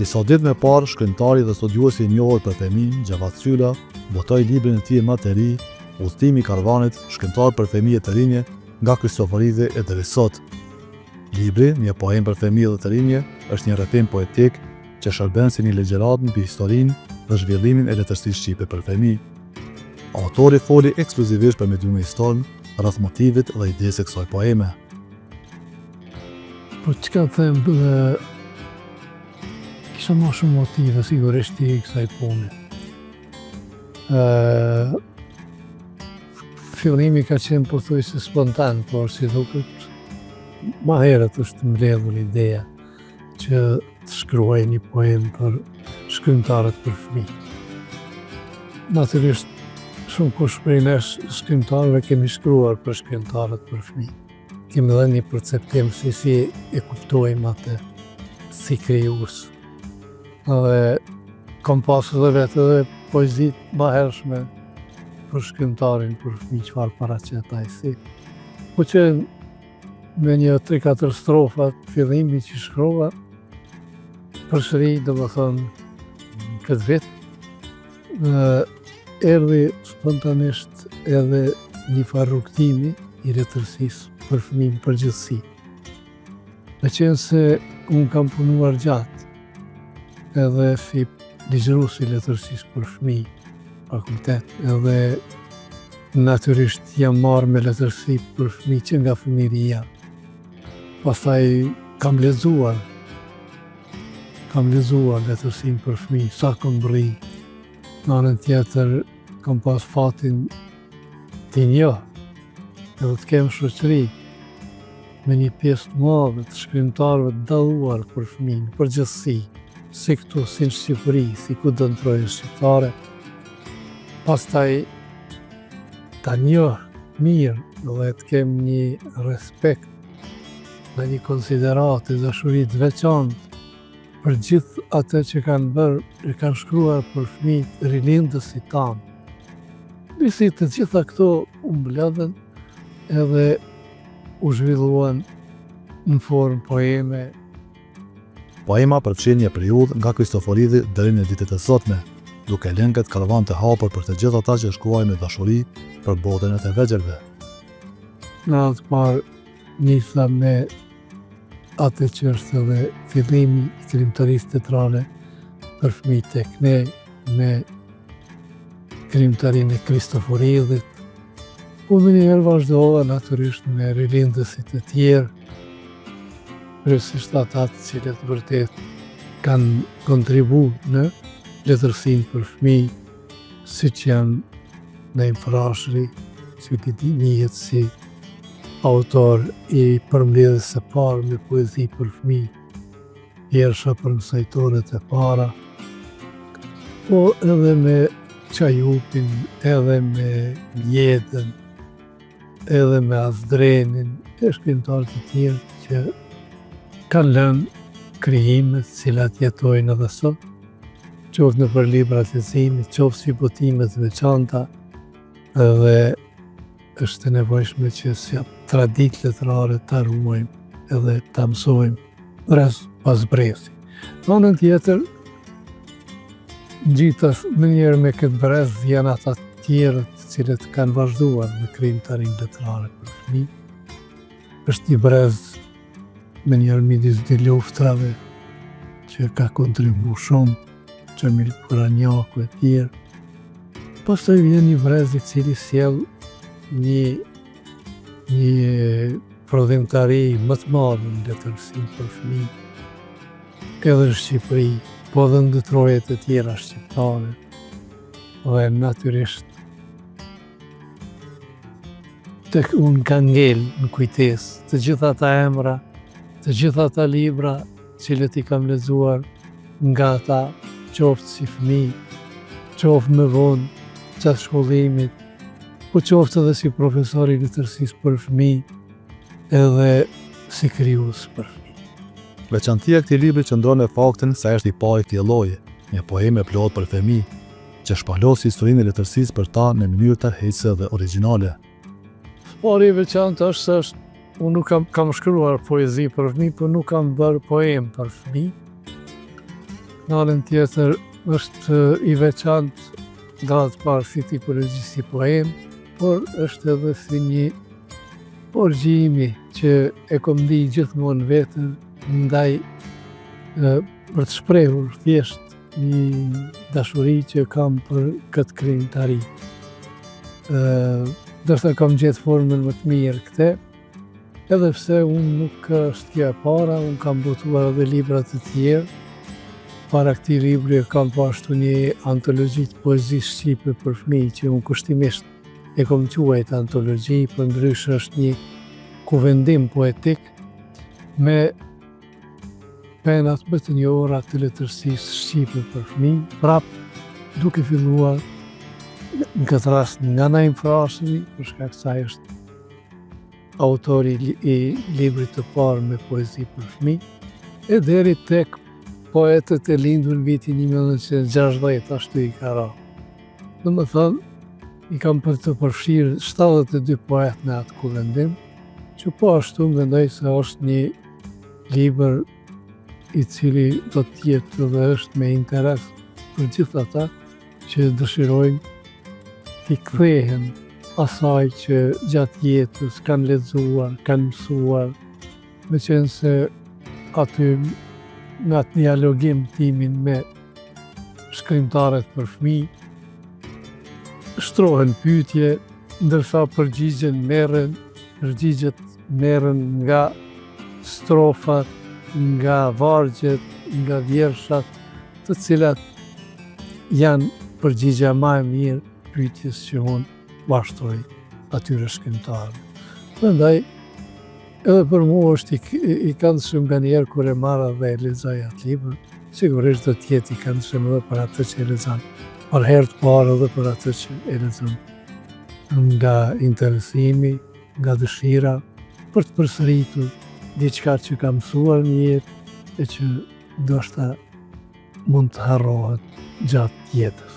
Disa ditë më parë, shkrimtari dhe studiosi i njohur për fëmijë, Xhavat Sylla, botoi librin e tij më të ri, Udhëtimi i Karvanit, shkrimtar për fëmijë të rinje, nga Kristoforidi e deri sot. Libri, një poemë për fëmijë dhe të rinje, është një rrëfim poetik që shërben si një legjeratë mbi historinë dhe zhvillimin e letërsisë shqipe për fëmijë. Autori foli ekskluzivisht për mediumin historik rreth motivit dhe idesë së kësaj poeme. Po çka them, kisha më shumë motive sigurisht i kësaj pune. Fillimi ka qenë pothuajse spontan, por si duket më herët është mbledhur ideja që të shkruaj një poemë për shkrimtarët për fëmijë. Natyrisht shumë kush prej nesh shkrimtarëve kemi shkruar për shkrimtarët për fëmijë. Kemi dhe një perceptim si e kuptojmë atë si krijues. Dhe kam pasur dhe vetë edhe poezit më hershme për shkrimtarin për fëmijë çfarë paraqet ai si. Po që me një 3-4 strofa të fillimit që shkrova, përsëri domethënë këtë vit, erdhi spontanisht edhe një farë rrugtimi i letërsisë për fëmijën përgjithësi. Me qenë se unë kam punuar gjatë edhe si ligjërues i letërsisë për fëmijë, fakultet, edhe natyrisht jam marrë me letërsi për fëmijë që nga fëmijëria. Pastaj kam lexuar letërsinë për fëmijë, sa kam rri. Në anën tjetër kam pas fatin të njoh edhe të kem shoqëri me një pjesë të madhe të shkrimtarëve të dalluar për fëmijën përgjithësi, si këtu, si në Shqipëri, si kudo në trojën shqiptare. Pastaj ta njoh mirë dhe të kem një respekt dhe një konsideratë, dashuri të veçantë për gjithë atë që kanë bërë, që kanë shkruar për fëmijët rilindësit tanë. Nisi të gjitha këto u mbledhen edhe u zhvilluan në formë poeme. Poema përfshin një periudhë nga Kristoforidi deri në ditët e sotme, duke lënë këtë karvan të hapur për të gjithë ata që shkruajnë me dashuri për botën e të vegjëlve. Në atë parë nisa me atë që është edhe fillimi i krimtarisë teatrale për fëmijë tek ne, me krimtarinë e Kristoforidit. Po më njëherë vazhdova natyrisht me rilindësit e tjerë, kryesisht ata të cilët vërtet kanë kontribuar në letërsinë për fëmijë, siç janë Nejm Frashëri, që njihet si autor i përmbledhjes së parë me poezi për fëmijë, Jersha për mësajtorët e para, po edhe me Çajupin, edhe me Mjedën, edhe me Azdrenin, e shkrimtarë të tjerë që kanë lënë krijimet cilat jetojnë edhe sot, qoftë në për libra të leximit, qoftë si botime të veçanta, edhe është e nevojshme që si traditë letrare ta ruajmë edhe ta mësojmë brez pas brezi. Në anën tjetër, më njëherë me këtë brez janë ata tjerë të cilët kanë vazhduar në krijimtarinë letrare për fëmijë. Është një brez me njëherë midis dy luftrave që ka kontribuar shumë, Xhamil Kuranjaku e tjerë. Pastaj vjen një brez i cili sjell një prodhimtari më të madhe në letërsinë për fëmijë, edhe në Shqipëri, po edhe në trojet e tjera shqiptare, dhe natyrisht tek unë ka ngel në kujtesë të gjitha ata emra, të gjitha ata libra cilët i kam lexuar nga ata, qoftë si fëmijë, qoftë më vonë gjatë shkollimit, po qoftë edhe si profesor i letërsisë për fëmijë, edhe si krijues për fëmijë. Veçantia e këtij libri qëndron në faktin se është i parë i këtij lloji, një poemë e plotë për fëmijë, që shpalos historinë e letërsisë për ta në mënyrë tërheqëse dhe origjinale. Pari i veçantë është se unë nuk kam shkruar poezi për fëmijë, por nuk kam bërë poemë për fëmijë. Në anën tjetër është i veçantë nga të parë si tipologji si poem, por është edhe si një porgjimi që e kom ndi gjithmonë vetën ndaj për të shprehur thjesht një dashuri që kam për këtë krijimtari. Dërsa kam gjetë formën më të mirë këte, edhe pse unë nuk është kjo e para, unë kam botuar edhe libra të tjerë. Para këtij libri kam pashtu një antologji të poezisë shqipe për fëmijë që unë kushtimisht e kom quajt antologji, për ndryshe është një kuvendim poetik me penat më të njohura të letërsisë shqipe për fëmijë, prapë duke filluar në këtë rast nga Naim Frashëri, për shkak se ai është autori i librit të parë me poezi për fëmijë, e deri tek poetët e lindur në vitin 1960, ashtu i ka ra. Domethënë, i kam për të përfshirë 72 poet në atë kuvendim, që po ashtu mendoj se është një libër i cili do të jetë dhe është me interes për gjithë ata që dëshirojnë t'i kthehen asaj që gjatë jetës kanë lexuar, kanë mësuar, meqense aty në atë dialogim timin me shkrimtarët për fëmijë, shtrohen pyetje, ndërsa përgjigjet merren nga strofat, nga vargjet, nga vjershat, të cilat janë përgjigja më e mirë pyetjes që unë bashtroj atyre shkrimtarëve. Prandaj, edhe për mua është i këndshëm nga njerë kur e marra dhe e lexoj atë libër, sigurisht do të jetë i këndshëm edhe për atë që e lexon, për herë të parë edhe për atë që e lexon, nga interesimi, nga dëshira, për të përsëritur diçka që ka mësuar në jetë e që ndoshta mund të harrohet gjatë jetës.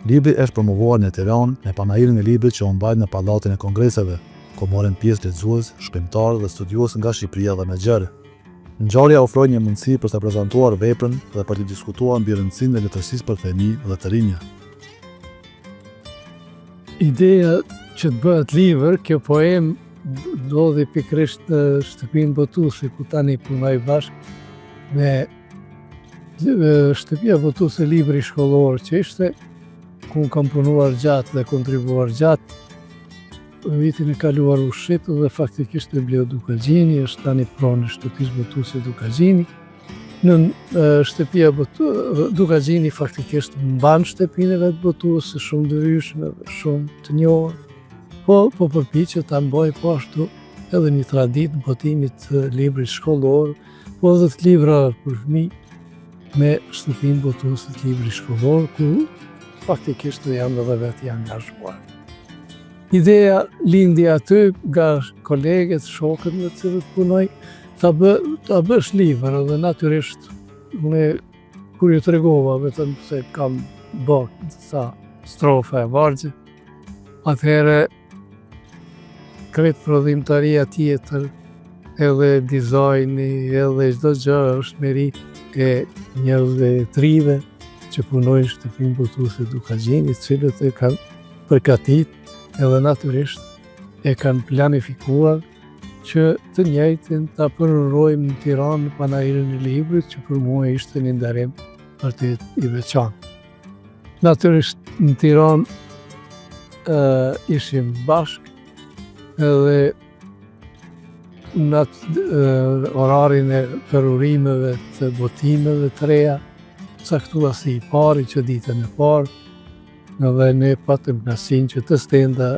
Libri është promovuar në Tiranë me panajirin e librit që u mbajt në Pallatin e Kongreseve, ku morën pjesë lexues, shkrimtarë dhe studios nga Shqipëria dhe Mexher. Ngjarja ofroi një mundësi për të prezantuar veprën dhe për të diskutuar mbi rëndësinë e letërsisë për fëmijë dhe të rinj. Ideja që të bëhet libër, kjo poem ndodhi pikërisht në shtëpinë botuese, ku tani punoj bashkë me shtëpia botuese libri shkollor që ishte, ku kam punuar gjatë dhe kontribuar gjatë. Vitin e kaluar u shit dhe faktikisht e bleu Dukagjini, është tani pronë në shtëpisë botuese Dukagjini. Në shtëpia Dukagjini faktikisht mban shtëpinë e vetë botuese, shumë ndryshme, shumë të njohur, po përpiqet ta mbajë po ashtu edhe një traditë botimit të librit shkollor, po edhe të librave për fëmijë me shtëpinë botuese të librit shkollor, ku faktikisht janë edhe vetë i angazhuar. Ideja lindi aty nga kolegët, shokët me të cilët punoj, ta bësh libër, dhe natyrisht kur ju tregova vetëm se kam bërë disa strofa e vargje, atëherë kretë prodhimtaria tjetër, edhe dizajni, edhe çdo gjë është merit e njerëzve të rive që punojnë në shtëpinë botuese Dukagjini, të cilët e kanë përgatitur edhe natyrisht e kanë planifikuar që të njëjtin ta përhurojmë në Tiranë në panajirin e librit, që për mua ishte një ndarim vërtet i veçantë. Natyrisht në Tiranë ishim bashkë edhe në orarin e përhurimeve të botimeve të reja, caktua si i pari që ditën e parë, edhe ne patëm kënaqësinë që të stenda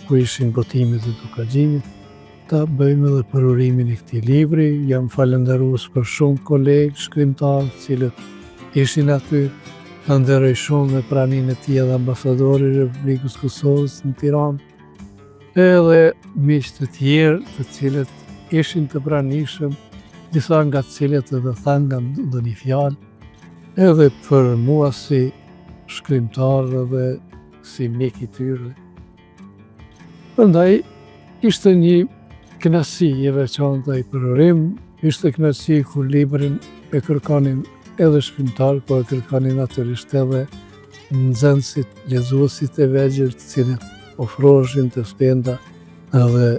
ku ishin botimet e Dukagjinit, ta bëjmë edhe përhurimin e këtij libri. Jam falënderues për shumë kolegë shkrimtarë të cilët ishin aty, ta nderoj shumë me praninë e tij edhe ambasadori i Republikës Kosovës në Tiranë, edhe miq të tjerë të cilët ishin të pranishëm, disa nga të cilët edhe thanë nga ndonjë fjalë, edhe për mua si shkrimtar dhe si mik i tyre. Prandaj ishte një kënaqësi e veçantë ai përhurim, ishte kënaqësi kur librin e kërkonin edhe shkrimtar, por e kërkonin natyrisht edhe nxënësit, lexuesit e vegjël, të cilët ofroheshin të stenda edhe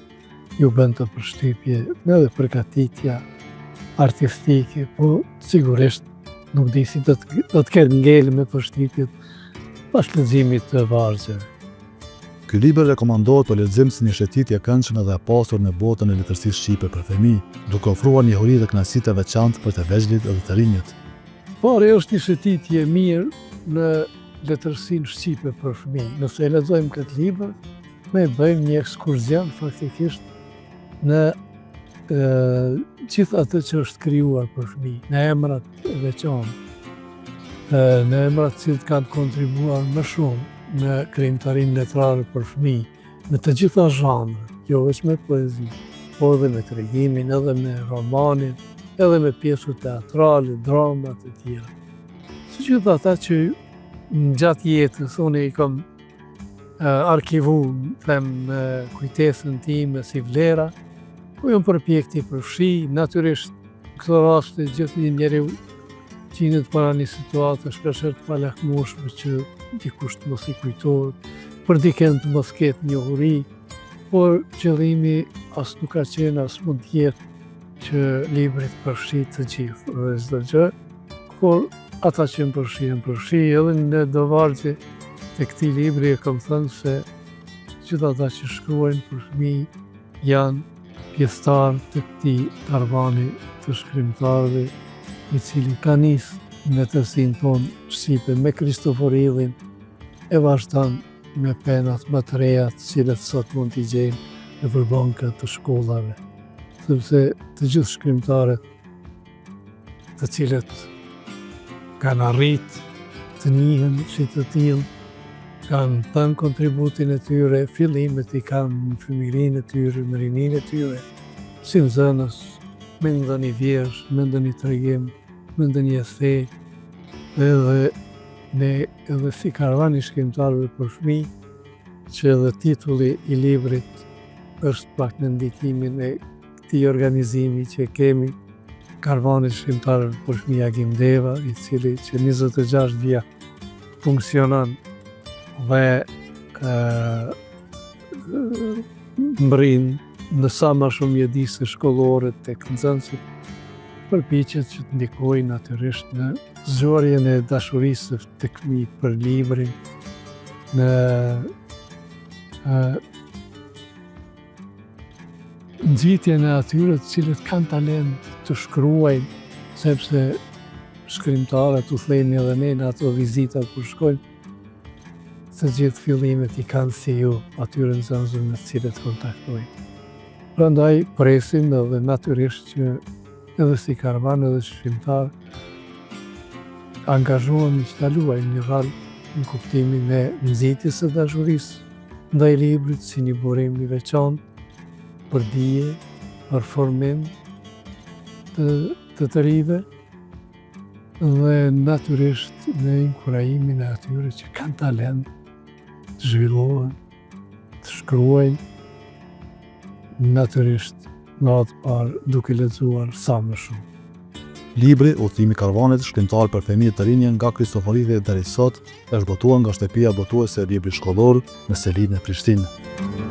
ju bën të përshtypje edhe përgatitja artistike, po sigurisht nuk di si do të ketë ngel me përshtypjet pas leximit të vargjeve. Ky libër rekomandohet për lexim si një shëtitje e këndshme dhe e pasur në botën e letërsisë shqipe për fëmijë, duke ofruar njohuri dhe kënaqësi të veçantë për të vegjëlit edhe të rinjët. Por është një shëtitje mirë në letërsinë shqipe për fëmijë. Nëse e lexojmë këtë libër, ne bëjmë një ekskursion faktikisht në gjithë atë që është krijuar për fëmijë, në emrat e veçantë, në emrat që kanë kontribuar më shumë në krijimtarinë letrare për fëmijë, në të gjitha zhanret, jo vetëm me poezi, por edhe me tregimin, edhe me romanin, edhe me pjesë teatrale, drama të tjera. Të gjithë ata që gjatë jetës unë i kam arkivuar, them kujtesën time si vlera, ku jam përpjek t'i përfshi, natyrisht këto raste gjithë një njeriu qinët para një situatë shpesher të palakmueshme që dikush të mos i kujtohet, për dikën të mos ketë njohuri, por qëllimi as nuk ka qenë as mund të jetë që libri të përfshi të gjithë dhe çdo gjë, por ata që më përfshi edhe në dovargje të këtij libri e kam thënë se gjithë ata që shkruajnë për fëmijë janë pjesëtar të këtij karvani të shkrimtarëve i cili ka nisë në letërsinë tonë shqipe me Kristoforillin e vazhdon me penat më të reja të cilët sot mund t'i gjejmë në përbankat të shkollave. Sepse të gjithë shkrimtarët të cilët kanë arrit të njihen si të tillë, kanë thënë kontributin e tyre, fillimet i kanë në fëmijërinë e tyre, në rininë e tyre, si nxënës, me ndonjë vjersh, me ndonjë tregim, me ndonjë esë, edhe si karvani shkrimtarëve për fëmijë, që edhe titulli i librit është pak në ndikimin e këtij organizimi që kemi, karvani shkrimtarëve për fëmijë Agimdeva, i cili që 26 vjet funksionon dhe mbrin në sa më shumë mjedise shkollore tek nxënësit, përpiqet që të ndikojë natyrisht në zgjuarjen e dashurisë të fëmijët për librin, në nxitjen e atyre të cilët kanë talent të shkruajnë, sepse shkrimtarët u themi edhe ne në ato vizita kur shkojnë, se gjithë fillimet i kanë si ju atyre nxënësve me të cilët kontaktojnë. Prandaj presim edhe natyrisht që edhe si karvan edhe shkrimtar angazhohemi që ta luajmë një rol në kuptimin e nxitjes së dashurisë ndaj librit si një burim i veçantë për dije, për formim të rive dhe natyrisht në inkurajimin e atyre që kanë talent të zhvillohen, të shkruajnë, natyrisht në atë parë duke lexuar sa më shumë. Libri Udhëtimi i karvanit, shkrimtar për fëmijë të rinj nga Kristoforilli deri sot, është botuar nga shtëpia botuese e librit shkollor në Selinën e Prishtinë.